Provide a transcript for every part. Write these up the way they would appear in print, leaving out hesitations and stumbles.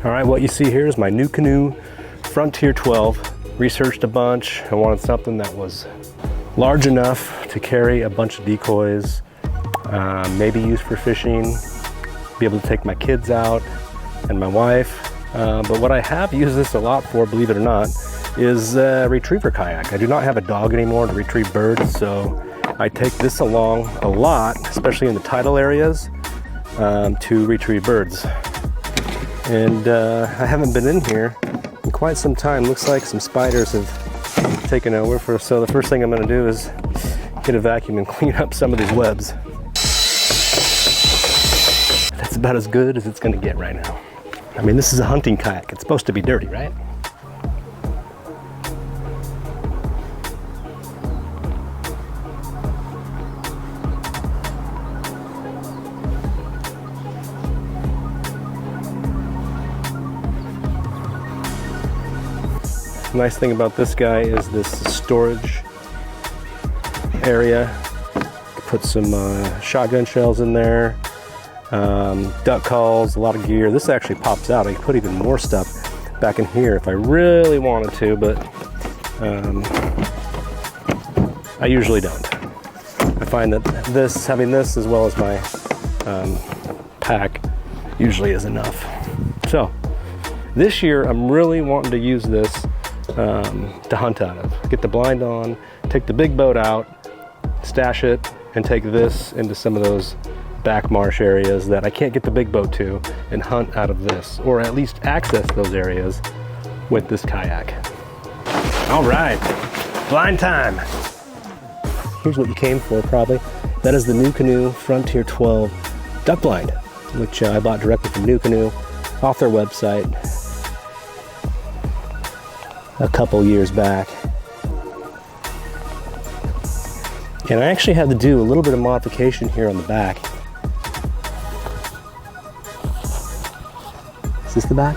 All right, what you see here is my Nucanoe Frontier 12. Researched a bunch. I wanted something that was large enough to carry a bunch of decoys, maybe used for fishing, be able to take my kids out and my wife. But what I have used this a lot for, believe it or not, is a retriever kayak. I do not have a dog anymore to retrieve birds, so I take this along a lot, especially in the tidal areas, to retrieve birds. And I haven't been in here in quite some time. Looks like some spiders have taken over. So the first thing I'm gonna do is get a vacuum and clean up some of these webs. That's about as good as it's gonna get right now. I mean, this is a hunting kayak. It's supposed to be dirty, right? The nice thing about this guy is this storage area. Put some shotgun shells in there, duck calls, a lot of gear. This actually pops out. I can put even more stuff back in here if I really wanted to, but I usually don't. I find that having this as well as my pack usually is enough. So this year I'm really wanting to use this to hunt out of. Get the blind on, take the big boat out, stash it, and take this into some of those back marsh areas that I can't get the big boat to, and hunt out of this, or at least access those areas with this kayak. All right, blind time. Here's what you came for, probably. That is the Nucanoe Frontier 12 duck blind, which I bought directly from Nucanoe off their website a couple years back. And I actually had to do a little bit of modification here on the back. Is this the back?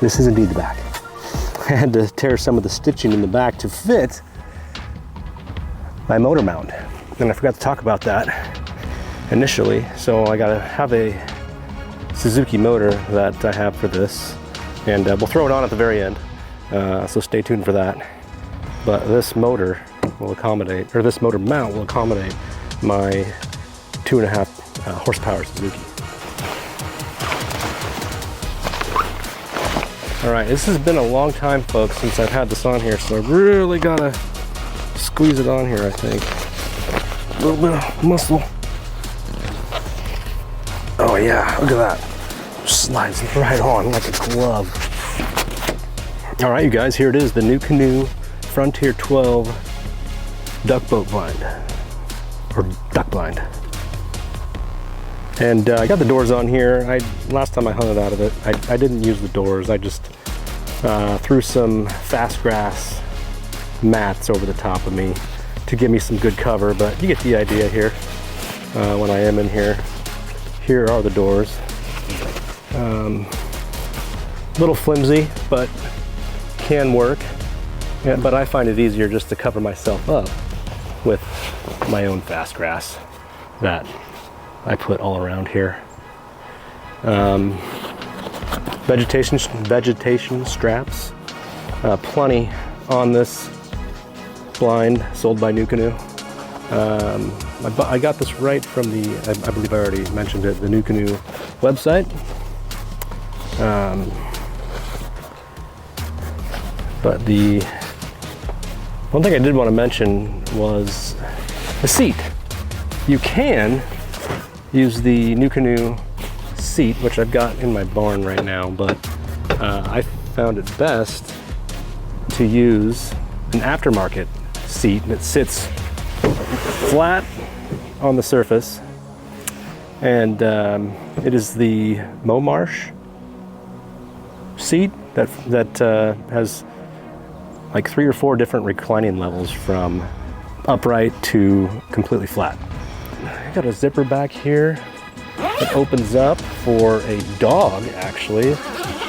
This is indeed the back. I had to tear some of the stitching in the back to fit my motor mount. And I forgot to talk about that initially. So I gotta have a Suzuki motor that I have for this. And we'll throw it on at the very end. So stay tuned for that. But this motor will accommodate, or this motor mount will accommodate my 2.5 horsepower Suzuki. All right, this has been a long time, folks, since I've had this on here, so I really gotta squeeze it on here, I think. A little bit of muscle. Oh yeah, look at that. Slides right on like a glove. All right, you guys, here it is, the Nucanoe Frontier 12 duck boat blind, or duck blind. And I got the doors on here. Last time I hunted out of it, I didn't use the doors. I just threw some fast grass mats over the top of me to give me some good cover, but you get the idea here. When I am in here, here are the doors. Little flimsy, but can work. Yeah, but I find it easier just to cover myself up with my own fast grass that I put all around here. Vegetation straps, plenty on this blind, sold by Nucanoe. I got this right from the, I believe I already mentioned it, the Nucanoe website. But the one thing I did want to mention was the seat. You can use the Nucanoe seat, which I've got in my barn right now, but I found it best to use an aftermarket seat that sits flat on the surface, and it is the Momarsh seat that has like 3 or 4 different reclining levels from upright to completely flat. I got a zipper back here that opens up for a dog, actually,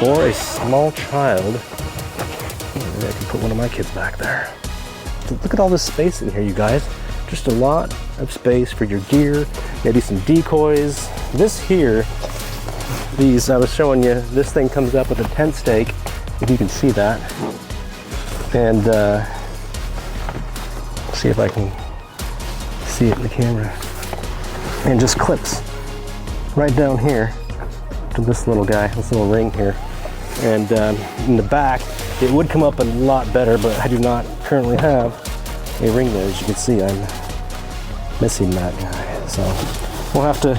or a small child. Maybe I can put one of my kids back there. Look at all this space in here, you guys. Just a lot of space for your gear, maybe some decoys. This here these, I was showing you, this thing comes up with a tent stake, if you can see that. And see if I can see it in the camera. And just clips right down here to this little guy, this little ring here. And in the back, it would come up a lot better, but I do not currently have a ring there. As you can see, I'm missing that guy. So we'll have to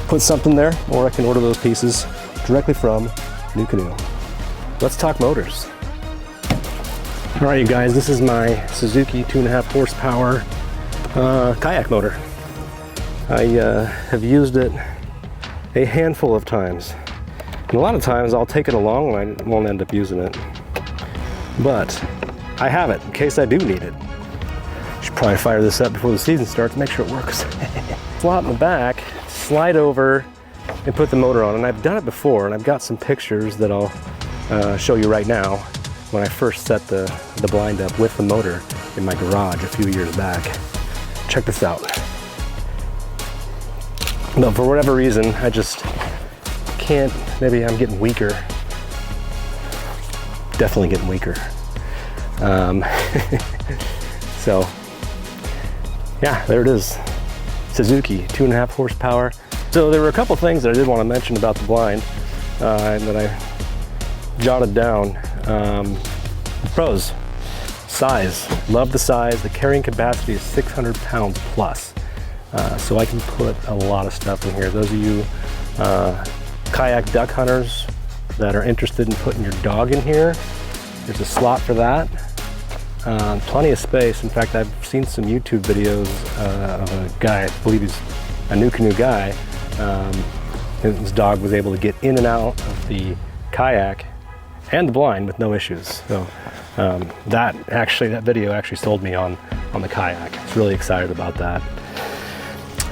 put something there, or I can order those pieces directly from Nucanoe. Let's talk motors. All right, you guys, this is my Suzuki 2.5 horsepower kayak motor. I have used it a handful of times. And a lot of times I'll take it along and I won't end up using it. But I have it in case I do need it. Should probably fire this up before the season starts, make sure it works. Slot in the back, slide over and put the motor on. And I've done it before, and I've got some pictures that I'll show you right now when I first set the blind up with the motor in my garage a few years back. Check this out. But for whatever reason, I just can't, maybe I'm getting weaker. Definitely getting weaker. So, yeah, there it is. Suzuki, 2.5 horsepower. So there were a couple things that I did want to mention about the blind and that I jotted down. Pros, size, love the size. The carrying capacity is 600 pounds plus. So I can put a lot of stuff in here. Those of you kayak duck hunters that are interested in putting your dog in here, there's a slot for that. Plenty of space. In fact, I've seen some YouTube videos of a guy, I believe he's a Nucanoe guy, his dog was able to get in and out of the kayak and the blind with no issues. So that video actually sold me on the kayak. I was really excited about that.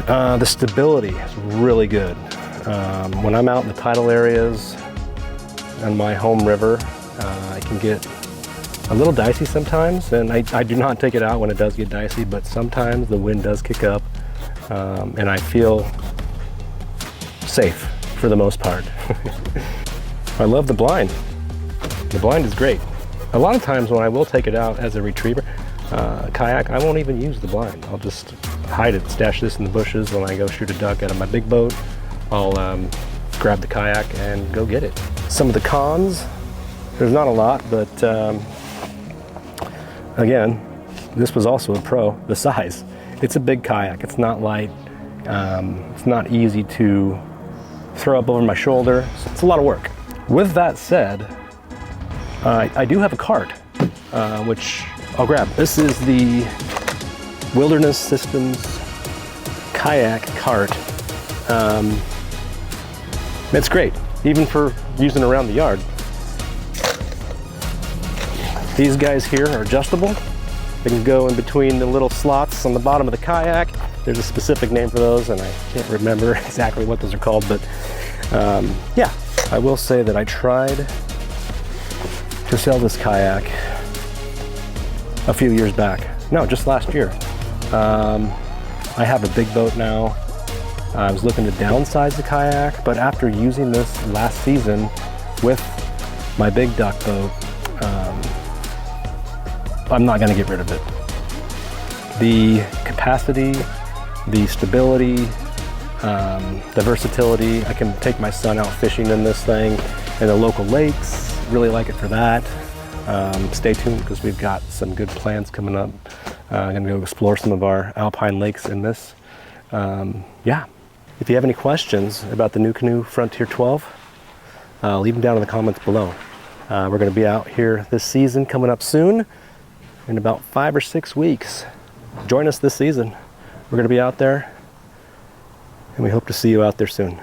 The stability is really good. When I'm out in the tidal areas on my home river, I can get a little dicey sometimes, and I do not take it out when it does get dicey, but sometimes the wind does kick up, and I feel safe for the most part. I love the blind. The blind is great. A lot of times when I will take it out as a retriever kayak, I won't even use the blind. I'll just hide it, stash this in the bushes. When I go shoot a duck out of my big boat, I'll grab the kayak and go get it. Some of the cons, there's not a lot, but again, this was also a pro, the size. It's a big kayak, it's not light, it's not easy to throw up over my shoulder, so it's a lot of work. With that said, I do have a cart, which I'll grab. This is the Wilderness Systems kayak cart. It's great, even for using around the yard. These guys here are adjustable. They can go in between the little slots on the bottom of the kayak. There's a specific name for those, and I can't remember exactly what those are called, but yeah, I will say that I tried to sell this kayak a few years back. No, just last year. I have a big boat now. I was looking to downsize the kayak, but after using this last season with my big duck boat, I'm not going to get rid of it. The capacity, the stability, the versatility. I can take my son out fishing in this thing in the local lakes. Really like it for that. Stay tuned because we've got some good plans coming up. I'm going to go explore some of our alpine lakes in this. Yeah. If you have any questions about the Nucanoe Frontier 12, leave them down in the comments below. We're going to be out here this season coming up soon in about 5 or 6 weeks. Join us this season. We're going to be out there, and we hope to see you out there soon.